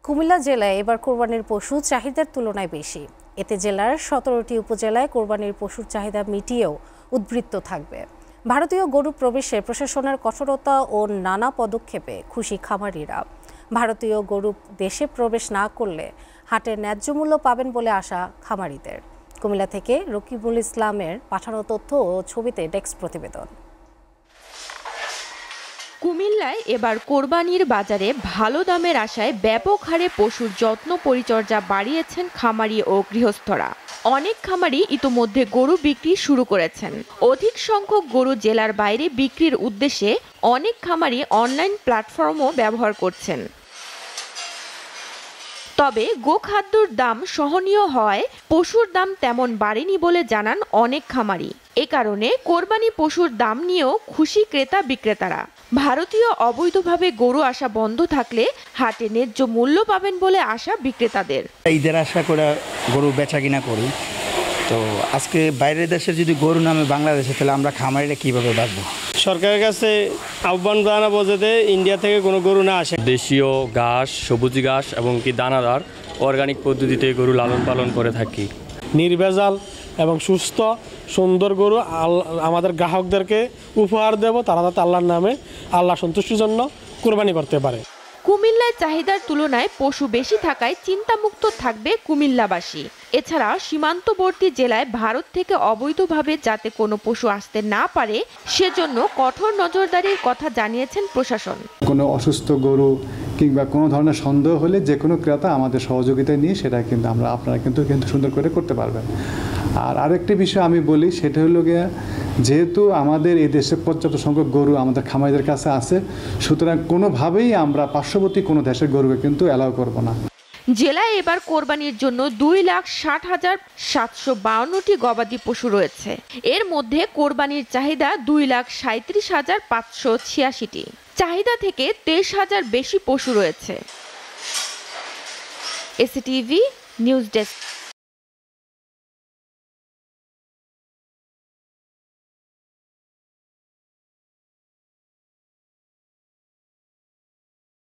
কুমিল্লা জেলায় এবার কোরবানির পশু চাহিদার তুলনায় বেশি। এতে জেলার 17টি উপজেলায় কোরবানির পশুর চাহিদা মিটিয়েও উদ্বৃত্ত থাকবে। ভারতীয় গরু প্রবেশে প্রশাসনের কঠোরতা ও নানা পদক্ষেপে খুশি খামারিরা। ভারতীয় গরু দেশে প্রবেশ না করলে হাটে ন্যায্য মূল্য পাবেন বলে আশা খামারিদের। কুমিল্লা থেকে রকিবুল ইসলামের পাঠানো তথ্য ও ছবিতে ডেস্ক প্রতিবেদন। কুমিল্লায় এবার কোরবানির বাজারে ভালো দামের আশায় ব্যাপক হারে পশুর যত্ন পরিচর্যা বাড়িয়েছেন খামারি ও গৃহস্থরা। অনেক খামারি ইতোমধ্যে গরু বিক্রি শুরু করেছেন। অধিক সংখ্যক গরু জেলার বাইরে বিক্রির উদ্দেশ্যে অনেক খামারি অনলাইন প্ল্যাটফর্মও ব্যবহার করছেন। তবে গোখাদ্যর দাম সহনীয় হওয়ায় পশুর দাম তেমন বাড়েনি বলে জানান অনেক খামারি। এ কারণে কোরবানি পশুর দাম নিয়েও খুশি ক্রেতা বিক্রেতারা। ভারতীয় অবৈধভাবে গরু আসা বন্ধ থাকলে হাটে ন্যায্য মূল্য পাবেন বলে আশা বিক্রেতাদের। ঈদের আশা করে গরু বেচা কিনা করি, তো আজকে বাইরের দেশে যদি গরু নামে বাংলাদেশে, তাহলে আমরা খামারিরা কিভাবে বাঁচবো? সরকারের কাছে আহ্বান জানাবো যাতে ইন্ডিয়া থেকে কোনো গরু না আসে। দেশীয় ঘাস, সবুজ ঘাস এবং কি দানাদার অর্গানিক পদ্ধতিতে গরু লালন পালন করে থাকি। নির্ভেজাল এবং সুস্থ সুন্দর গরু আমাদের গ্রাহকদেরকে উপহার দেব, তারা যাতে আল্লাহর নামে আল্লাহ সন্তুষ্টির জন্য কোরবানি করতে পারে। কুমিল্লায় চাহিদার তুলনায় পশু বেশি থাকায় চিন্তামুক্ত থাকবে কুমিল্লাবাসী। এছাড়া সীমান্তবর্তী জেলায় ভারত থেকে অবৈধভাবে যাতে কোনো পশু আসতে না পারে সেজন্য কঠোর নজরদারির কথা জানিয়েছেন প্রশাসন। কোনো অসুস্থ গরু কিংবা কোনো ধরনের সন্দেহ হলে যে কোনো ক্রেতা আমাদের সহযোগিতা নিয়ে সেটা কিন্তু আপনারা কিন্তু সুন্দর করে করতে পারবেন। আর আরেকটি বিষয় আমি বলি, সেটা হলো গিয়ে, যেহেতু আমাদের এই দেশে পর্যাপ্ত সংখ্যক গরু আমাদের খামারিদের কাছে আছে, সুতরাং কোনোভাবেই আমরা পার্শ্ববর্তী কোনো দেশের গরুকে কিন্তু অ্যালাউ করব না। জেলায় এবার কোরবানির জন্য 2,60,752টি গবাদি পশু রয়েছে। এর মধ্যে কোরবানির চাহিদা 2,37,586টি। চাহিদা থেকে 23,000 বেশি পশু রয়েছে। এসিটিভি নিউজ ডেস্ক।